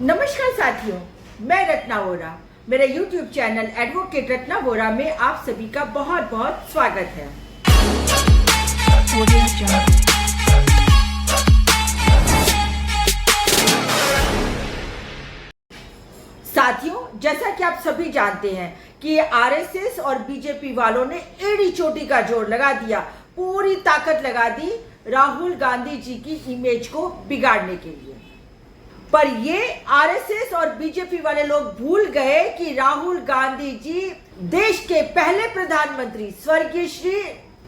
नमस्कार साथियों, मैं रत्ना वोरा। मेरे YouTube channel advocate Ratna Vora में आप सभी का बहुत बहुत स्वागत है। साथियों, जैसा कि आप सभी जानते हैं कि आरएसएस और बीजेपी वालों ने एड़ी चोटी का जोर लगा दिया, पूरी ताकत लगा दी राहुल गांधी जी की इमेज को बिगाड़ने के लिए। पर ये आरएसएस और बीजेपी वाले लोग भूल गए कि राहुल गांधी जी देश के पहले प्रधानमंत्री स्वर्गीय श्री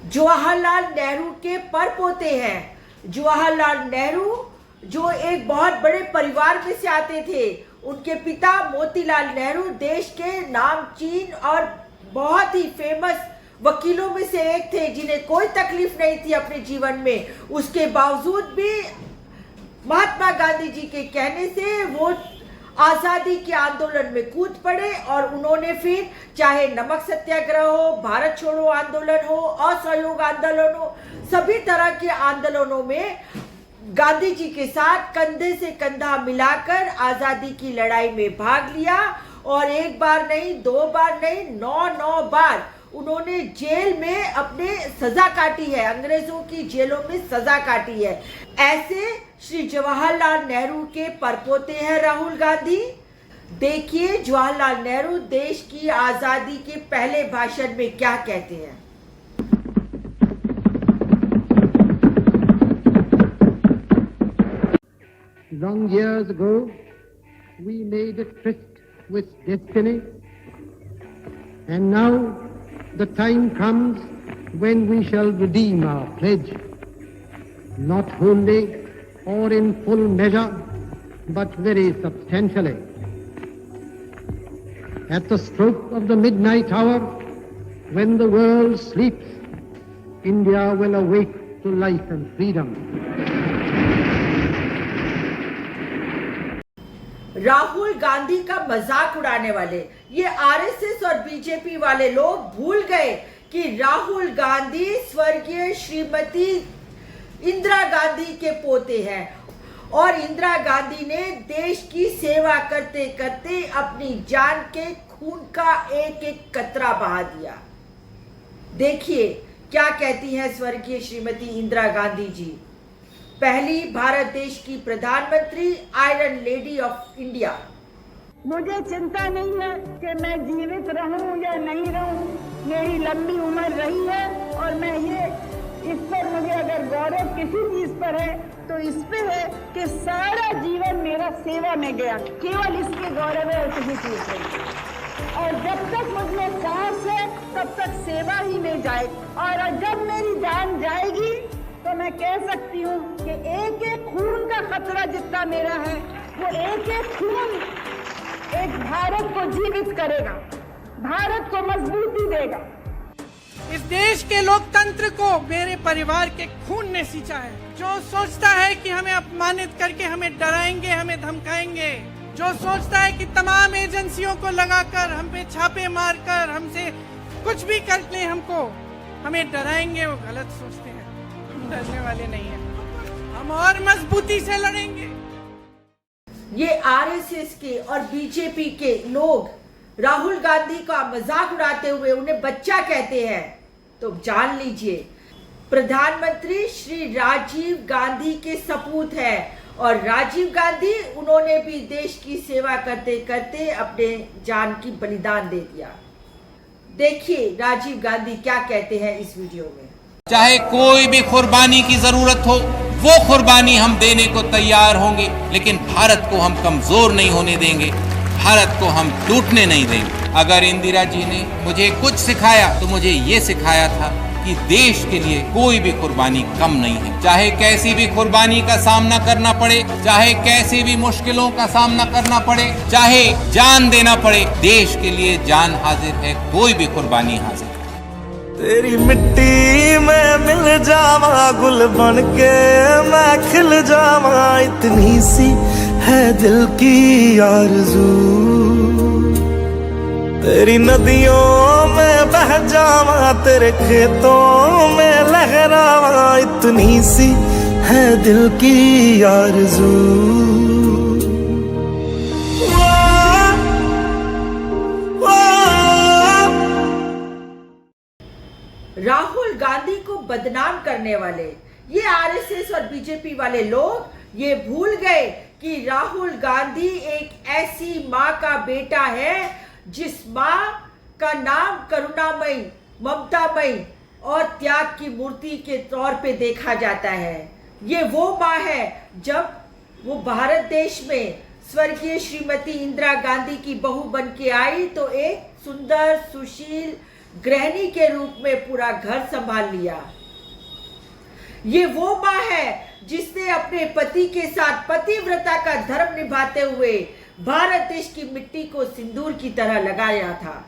जवाहरलाल नेहरू के परपोते हैं। जवाहरलाल नेहरू जो एक बहुत बड़े परिवार में से आते थे, उनके पिता मोतीलाल नेहरू देश के नामचीन और बहुत ही फेमस वकीलों में से एक थे, जिन्हें कोई तकलीफ नहीं थी अपने जीवन में। उसके बावजूद भी महात्मा गांधी जी के कहने से वो आजादी के आंदोलन में कूद पड़े और उन्होंने फिर चाहे नमक सत्याग्रह हो, भारत छोड़ो आंदोलन हो, असहयोग आंदोलन हो, सभी तरह के आंदोलनों में गांधी जी के साथ कंधे से कंधा मिलाकर आजादी की लड़ाई में भाग लिया। और एक बार नहीं, दो बार नहीं, 9 बार उन्होंने जेल में अपने सजा काटी है, अंग्रेजों की जेलों में सजा काटी है। ऐसे श्री जवाहरलाल नेहरू के परपोते हैं राहुल गांधी। देखिए जवाहरलाल नेहरू देश की आजादी के पहले भाषण में क्या कहते हैं। Long years ago, we made a tryst with destiny, and now the time comes when we shall redeem our pledge, not wholly or in full measure, but very substantially. At the stroke of the midnight hour, when the world sleeps, India will awake to life and freedom. Rahul Gandhi का मजाक उड़ाने वाले ये RSS और BJP वाले लोग भूल गए कि राहुल गांधी स्वर्गीय श्रीमती इंदिरा गांधी के पोते हैं और इंदिरा गांधी ने देश की सेवा करते करते अपनी जान के खून का एक एक कतरा बहा दिया। देखिए क्या कहती हैं स्वर्गीय श्रीमती इंदिरा गांधी जी, पहली भारत देश की प्रधानमंत्री, आयरन लेडी ऑफ इंडिया। मुझे चिंता नहीं है कि मैं जीवित रहूं या नहीं रहूं, मेरी लंबी उम्र रही है और मैं ये इस पर मुझे अगर गौरव किसी चीज पर है तो इस पे है कि सारा जीवन मेरा सेवा में गया, केवल इसके गौरव है और किसी चीज पर। और जब तक मुझमें सांस है तब तक सेवा ही में जाए, और जब मेरी जान जाएगी तो मैं कह सकती हूँ कि एक एक खून का खतरा जितना मेरा है, वो एक एक खून एक भारत को जीवित करेगा, भारत को मजबूती देगा। इस देश के लोकतंत्र को मेरे परिवार के खून ने सींचा है। जो सोचता है कि हमें अपमानित करके हमें डराएंगे, हमें धमकाएंगे, जो सोचता है कि तमाम एजेंसियों को लगाकर हम पे छापे मारकर हमसे कुछ भी कर ले, हमको हमें डराएंगे, वो गलत सोचते हैं। डरने वाले नहीं है, हम और मजबूती से लड़ेंगे। ये आरएसएस के और बीजेपी के लोग राहुल गांधी का मजाक उड़ाते हुए उन्हें बच्चा कहते हैं, तो जान लीजिए प्रधानमंत्री श्री राजीव गांधी के सपूत हैं और राजीव गांधी उन्होंने भी देश की सेवा करते करते अपने जान की बलिदान दे दिया। देखिए राजीव गांधी क्या कहते हैं इस वीडियो में। चाहे कोई भी कुर्बानी की जरूरत हो, वो कुर्बानी हम देने को तैयार होंगे, लेकिन भारत को हम कमजोर नहीं होने देंगे, भारत को हम टूटने नहीं देंगे। अगर इंदिरा जी ने मुझे कुछ सिखाया तो मुझे ये सिखाया था कि देश के लिए कोई भी कुर्बानी कम नहीं है। चाहे कैसी भी कुर्बानी का सामना करना पड़े, चाहे कैसी भी मुश्किलों का सामना करना पड़े, चाहे जान देना पड़े, देश के लिए जान हाजिर है, कोई भी कुर्बानी हाजिर। तेरी मिट्टी में मिल जावा, गुल बन के मैं खिल जावा, इतनी सी है दिल की आरज़ू। तेरी नदियों में बह जावा, तेरे खेतों में लहरावा, इतनी सी है दिल की आरज़ू। बदनाम करने वाले ये आरएसएस और बीजेपी वाले लोग ये भूल गए कि राहुल गांधी एक ऐसी माँ का बेटा है जिस माँ का नाम करुणामयी, ममतामयी और त्याग की मूर्ति के तौर पे देखा जाता है। ये वो माँ है जब वो भारत देश में स्वर्गीय श्रीमती इंदिरा गांधी की बहू बन के आई तो एक सुंदर सुशील गृहिणी के रूप में पूरा घर संभाल लिया। ये वो माँ है जिसने अपने पति के साथ पतिव्रता का धर्म निभाते हुए भारत देश की मिट्टी को सिंदूर की तरह लगाया था।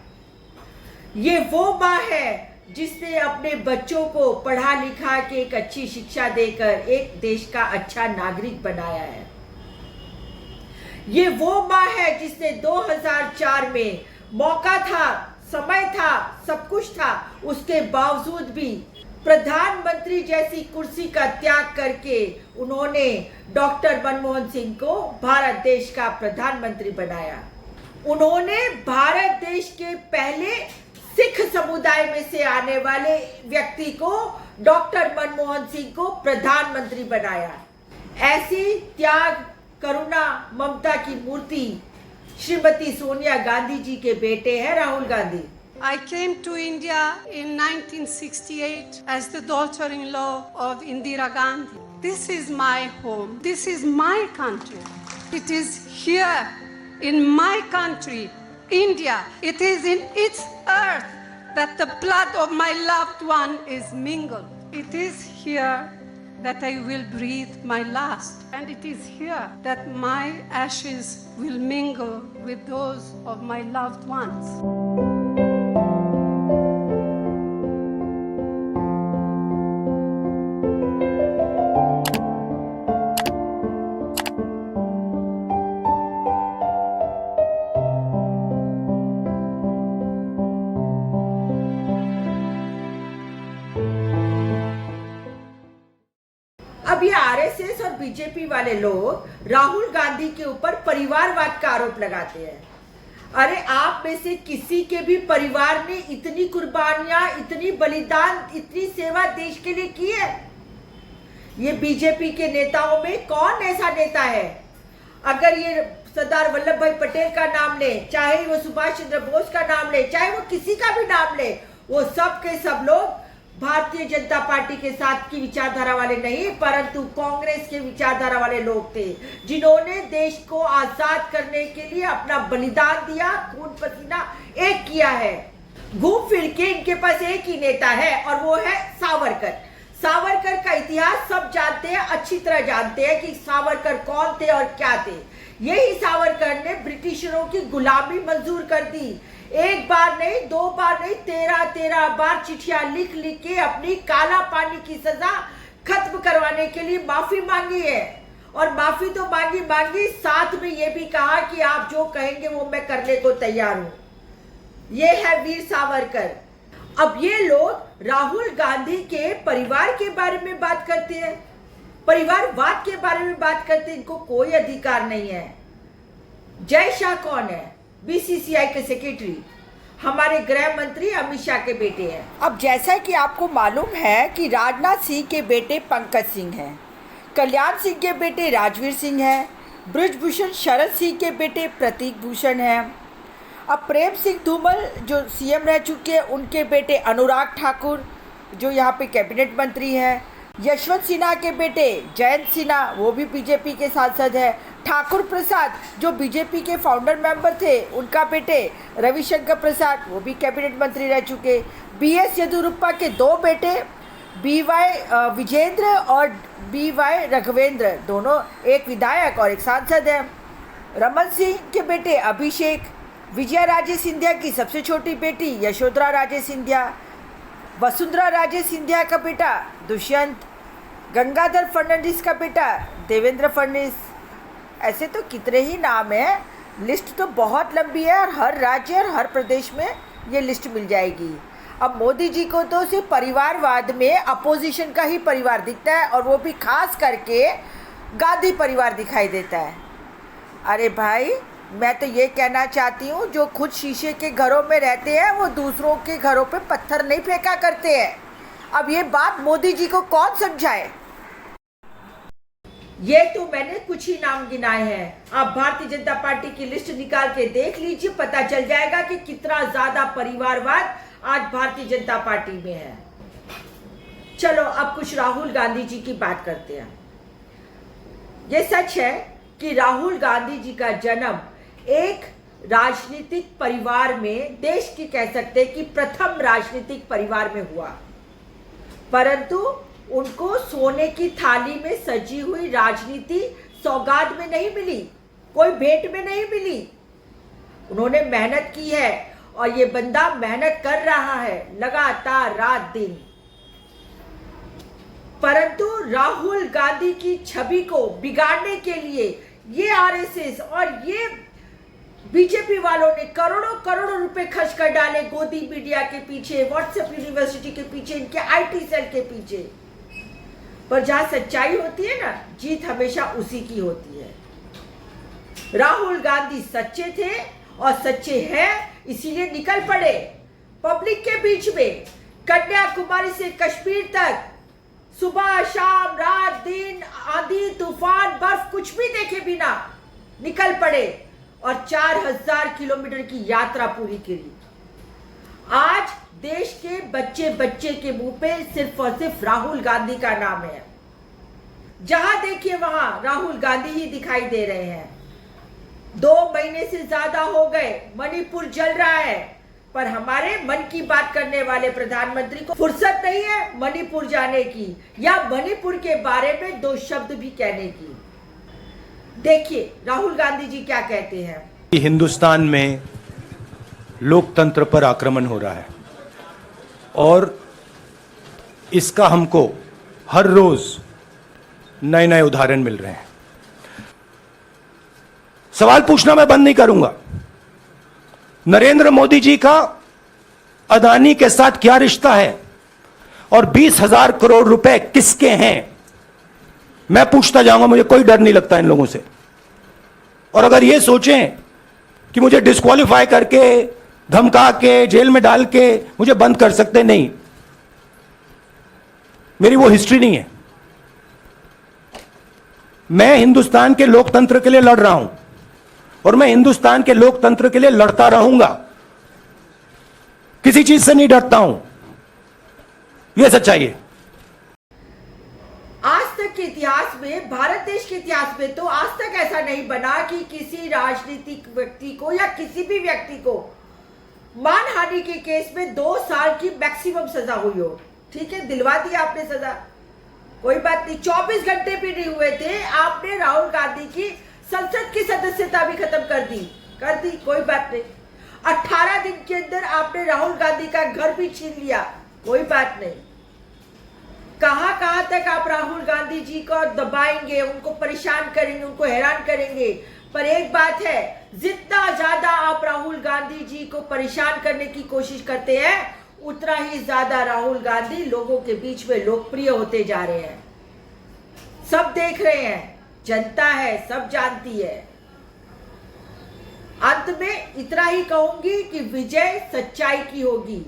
ये वो माँ है जिसने अपने बच्चों को पढ़ा लिखा के एक अच्छी शिक्षा देकर एक देश का अच्छा नागरिक बनाया है। ये वो माँ है जिसने 2004 में मौका था, समय था, सब कुछ था, उसके बावजूद भी प्रधानमंत्री जैसी कुर्सी का त्याग करके उन्होंने डॉक्टर मनमोहन सिंह को भारत देश का प्रधानमंत्री बनाया। उन्होंने भारत देश के पहले सिख समुदाय में से आने वाले व्यक्ति को डॉक्टर मनमोहन सिंह को प्रधानमंत्री बनाया। ऐसी त्याग, करुणा, ममता की मूर्ति श्रीमती सोनिया गांधी जी के बेटे हैं Rahul Gandhi. I came to India in 1968 as the daughter-in-law of Indira Gandhi. This is my home. This is my country. It is here in my country, India. It is in its earth that the blood of my loved one is mingled. It is here that I will breathe my last. And it is here that my ashes will mingle with those of my loved ones. अब ये RSS और BJP वाले लोग राहुल गांधी के ऊपर परिवारवाद का आरोप लगाते हैं। अरे आप में से किसी के भी परिवार ने इतनी कुर्बानियां, इतनी बलिदान, इतनी सेवा देश के लिए की है? ये बीजेपी के नेताओं में कौन ऐसा नेता है? अगर ये सरदार वल्लभ भाई पटेल का नाम ले, चाहे वो सुभाष चंद्र बोस का नाम ले, चाहे वो किसी का भी नाम ले, वो सब के सब लोग भारतीय जनता पार्टी के साथ की विचारधारा वाले नहीं, परंतु कांग्रेस के विचारधारा वाले लोग थे, जिन्होंने देश को आजाद करने के लिए अपना बलिदान दिया, खून पसीना एक किया है। घूम फिर के इनके पास एक ही नेता है और वो है सावरकर। सावरकर का इतिहास सब जानते हैं, अच्छी तरह जानते हैं कि सावरकर कौन थे और क्या थे। यही सावरकर ने ब्रिटिशरों की गुलामी मंजूर कर दी। एक बार नहीं, दो बार नहीं, 13 बार चिट्ठियां लिख लिख के अपनी काला पानी की सजा खत्म करवाने के लिए माफी मांगी है। और माफी तो मांगी, साथ में ये भी कहा कि आप जो कहेंगे वो मैं करने को तैयार हूं। ये है वीर सावरकर। अब ये लोग राहुल गांधी के परिवार के बारे में बात करते हैं, परिवारवाद के बारे में बात करते हैं, इनको कोई अधिकार नहीं है। जय शाह कौन है? बीसीसीआई के सेक्रेटरी, हमारे गृह मंत्री अमित शाह के बेटे हैं। अब जैसा कि आपको मालूम है कि राजनाथ सिंह के बेटे पंकज सिंह हैं, कल्याण सिंह के बेटे राजवीर सिंह हैं, बृजभूषण शरद सिंह के बेटे प्रतीक भूषण हैं। अब प्रेम सिंह धूमल जो सीएम रह चुके हैं, उनके बेटे अनुराग ठाकुर जो यहाँ पे कैबिनेट मंत्री हैं। यशवंत सिन्हा के बेटे जयंत सिन्हा, वो भी बीजेपी के सांसद है। ठाकुर प्रसाद जो बीजेपी के फाउंडर मेंबर थे, उनका बेटे रविशंकर प्रसाद, वो भी कैबिनेट मंत्री रह चुके। बीएस येदियुरप्पा के दो बेटे बीवाई विजेंद्र और बीवाई राघवेंद्र, दोनों एक विधायक और एक सांसद हैं। रमन सिंह के बेटे अभिषेक, विजया राजे सिंधिया की सबसे छोटी बेटी यशोधरा राजे सिंधिया, वसुंधरा राजे सिंधिया का बेटा दुष्यंत, गंगाधर फडणवीस का बेटा देवेंद्र फडणवीस। ऐसे तो कितने ही नाम हैं, लिस्ट तो बहुत लंबी है और हर राज्य और हर प्रदेश में ये लिस्ट मिल जाएगी। अब मोदी जी को तो सिर्फ परिवारवाद में अपोजिशन का ही परिवार दिखता है और वो भी खास करके गांधी परिवार दिखाई देता है। अरे भाई, मैं तो ये कहना चाहती हूँ, जो खुद शीशे के घरों में रहते हैं वो दूसरों के घरों पे पत्थर नहीं फेंका करते हैं। अब ये बात मोदी जी को कौन समझाए? ये तो मैंने कुछ ही नाम गिनाए हैं। आप भारतीय जनता पार्टी की लिस्ट निकाल के देख लीजिए, पता चल जाएगा कि कितना ज्यादा परिवारवाद आज भारतीय जनता पार्टी में है। चलो अब कुछ राहुल गांधी जी की बात करते हैं। ये सच है कि राहुल गांधी जी का जन्म एक राजनीतिक परिवार में, देश की कह सकते हैं कि प्रथम राजनीतिक परिवार में हुआ, परंतु उनको सोने की थाली में सजी हुई राजनीति सौगात में नहीं मिली, कोई भेंट में नहीं मिली। उन्होंने मेहनत की है और ये बंदा मेहनत कर रहा है लगातार रात दिन, परंतु राहुल गांधी की छवि को बिगाड़ने के लिए ये आरएसएस और ये बीजेपी वालों ने करोड़ों करोड़ों रुपए खर्च कर डाले गोदी मीडिया के पीछे, व्हाट्सएप यूनिवर्सिटी के पीछे, इनके आईटी सेल के पीछे। पर जहां सच्चाई होती है ना, जीत हमेशा उसी की होती है। राहुल गांधी सच्चे थे और सच्चे हैं, इसीलिए निकल पड़े पब्लिक के बीच में, कन्याकुमारी से कश्मीर तक, सुबह शाम रात दिन, आंधी तूफान बर्फ कुछ भी देखे बिना निकल पड़े और 4000 किलोमीटर की यात्रा पूरी करी। आज देश के बच्चे बच्चे के मुंह पे सिर्फ और सिर्फ राहुल गांधी का नाम है। जहां देखिए वहां राहुल गांधी ही दिखाई दे रहे हैं। 2 महीने से ज्यादा हो गए, मणिपुर जल रहा है, पर हमारे मन की बात करने वाले प्रधानमंत्री को फुर्सत नहीं है मणिपुर जाने की या मणिपुर के बारे में 2 शब्द भी कहने की। देखिए राहुल गांधी जी क्या कहते हैं। हिंदुस्तान में लोकतंत्र पर आक्रमण हो रहा है और इसका हमको हर रोज नए नए उदाहरण मिल रहे हैं। सवाल पूछना मैं बंद नहीं करूंगा। नरेंद्र मोदी जी का अदानी के साथ क्या रिश्ता है और 20,000 करोड़ रुपए किसके हैं, मैं पूछता जाऊंगा। मुझे कोई डर नहीं लगता इन लोगों से। और अगर ये सोचें कि मुझे डिस्क्वालीफाई करके, धमका के, जेल में डाल के मुझे बंद कर सकते, नहीं, मेरी वो हिस्ट्री नहीं है। मैं हिंदुस्तान के लोकतंत्र के लिए लड़ रहा हूं और मैं हिंदुस्तान के लोकतंत्र के लिए लड़ता रहूंगा। किसी चीज से नहीं डरता हूं, यह सच्चाई है। आज तक के इतिहास में, भारत देश के इतिहास में तो आज तक ऐसा नहीं बना कि किसी राजनीतिक व्यक्ति को या किसी भी व्यक्ति को मानहानि के केस में 2 साल की मैक्सिमम सजा हुई हो। ठीक है, दिलवा दी आपने सजा, कोई बात नहीं। 24 घंटे भी नहीं हुए थे, आपने राहुल गांधी की संसद की सदस्यता भी खत्म कर दी, कोई बात नहीं। 18 दिन के अंदर आपने राहुल गांधी का घर भी छीन लिया, कोई बात नहीं। कहां तक आप राहुल गांधी जी को दबाएंगे, उनको परेशान करेंगे, उनको हैरान करेंगे। पर एक बात है, जितना ज्यादा आप राहुल गांधी जी को परेशान करने की कोशिश करते हैं, उतना ही ज्यादा राहुल गांधी लोगों के बीच में लोकप्रिय होते जा रहे हैं। सब देख रहे हैं, जनता है, सब जानती है। अंत में इतना ही कहूंगी कि विजय सच्चाई की होगी।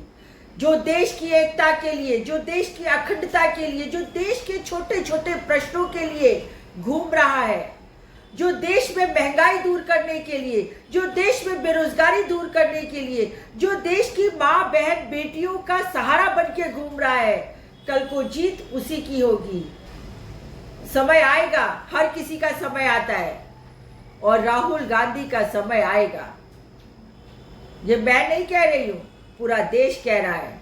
जो देश की एकता के लिए, जो देश की अखंडता के लिए, जो देश के छोटे छोटे प्रश्नों के लिए घूम रहा है, जो देश में महंगाई दूर करने के लिए, जो देश में बेरोजगारी दूर करने के लिए, जो देश की माँ बहन बेटियों का सहारा बन के घूम रहा है, कल को जीत उसी की होगी। समय आएगा, हर किसी का समय आता है और राहुल गांधी का समय आएगा। ये मैं नहीं कह रही हूं, पूरा देश कह रहा है,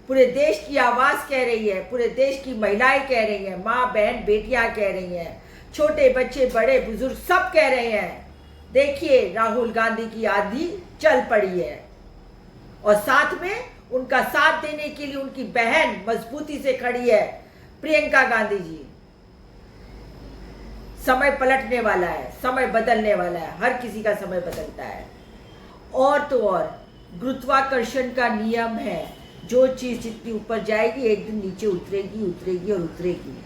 पूरे देश की आवाज कह रही है, पूरे देश की महिलाएं कह रही हैं, माँ बहन बेटियां कह रही हैं, छोटे बच्चे बड़े बुजुर्ग सब कह रहे हैं। देखिए राहुल गांधी की आंधी चल पड़ी है और साथ में उनका साथ देने के लिए उनकी बहन मजबूती से खड़ी है, प्रियंका गांधी जी। समय पलटने वाला है, समय बदलने वाला है, हर किसी का समय बदलता है। और तो और गुरुत्वाकर्षण का नियम है, जो चीज जितनी ऊपर जाएगी एक दिन नीचे उतरेगी, उतरेगी और उतरेगी।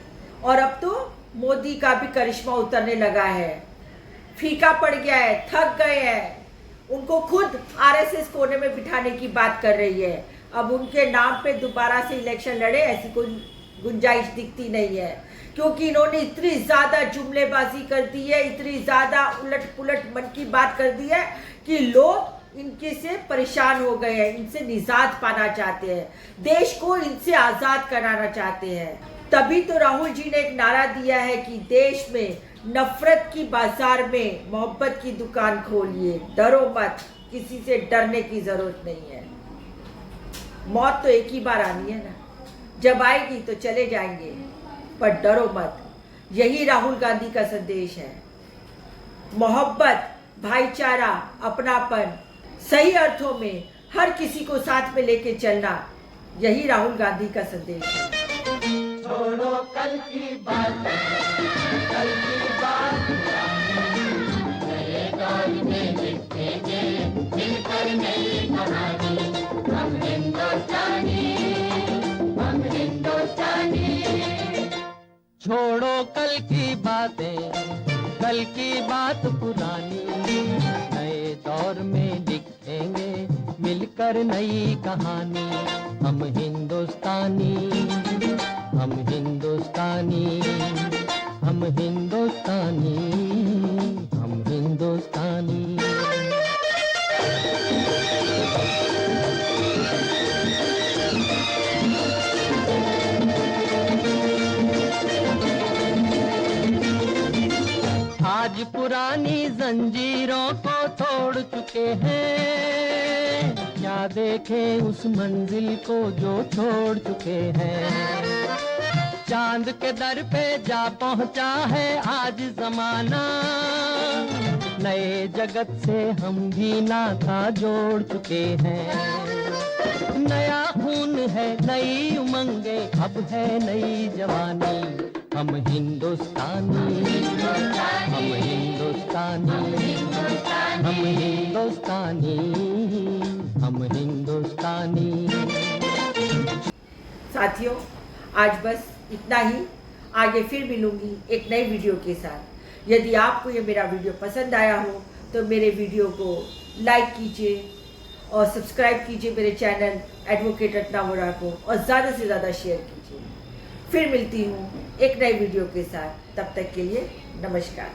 और अब तो मोदी का भी करिश्मा उतरने लगा है, फीका पड़ गया है, थक गए हैं। उनको खुद आरएसएस कोने में बिठाने की बात कर रही है। अब उनके नाम पे दोबारा से इलेक्शन लड़े ऐसी कोई गुंजाइश दिखती नहीं है, क्योंकि इन्होंने इतनी ज्यादा जुमलेबाजी कर दी है, इतनी ज्यादा उलट पुलट मन की बात कर दी है कि लोग इनके से परेशान हो गए हैं, इनसे निजात पाना चाहते हैं, देश को इनसे आजाद कराना चाहते हैं। तभी तो राहुल जी ने एक नारा दिया है कि देश में नफरत की बाजार में मोहब्बत की दुकान खोलिए, डरो मत, किसी से डरने की जरूरत नहीं है। मौत तो एक ही बार आनी है ना, जब आएगी तो चले जाएंगे, पर डरो मत। यही राहुल गांधी का संदेश है। मोहब्बत, भाईचारा, अपनापन, सही अर्थों में हर किसी को साथ में लेके चलना, यही राहुल गांधी का संदेश है। छोड़ो कल की बात, कल की बात नए दौर में लिखेंगे मिलकर नई कहानी। हम हिंदुस्तानी, हम हिंदुस्तानी। छोड़ो कल की बातें, कल की बात पुरानी, नए दौर में लिखेंगे मिलकर नई कहानी। हम हिंदुस्तानी, हम हिंदुस्तानी, हम हिंदुस्तानी, हम हिंदुस्तानी। आज पुरानी जंजीरों को तोड़ चुके हैं, क्या देखें उस मंजिल को जो छोड़ चुके हैं। चांद के दर पे जा पहुंचा है आज जमाना, नए जगत से हम भी नाता जोड़ चुके हैं। नया खून है, नई उमंगे, अब है नई जवानी। हम हिंदुस्तानी, हम हिंदुस्तानी, हम हिंदुस्तानी, हम हिंदुस्तानी। साथियों, आज बस इतना ही। आगे फिर मिलूंगी एक नई वीडियो के साथ। यदि आपको ये मेरा वीडियो पसंद आया हो तो मेरे वीडियो को लाइक कीजिए और सब्सक्राइब कीजिए मेरे चैनल एडवोकेट रत्ना वोरा को, और ज़्यादा से ज़्यादा शेयर कीजिए। फिर मिलती हूँ एक नई वीडियो के साथ, तब तक के लिए नमस्कार।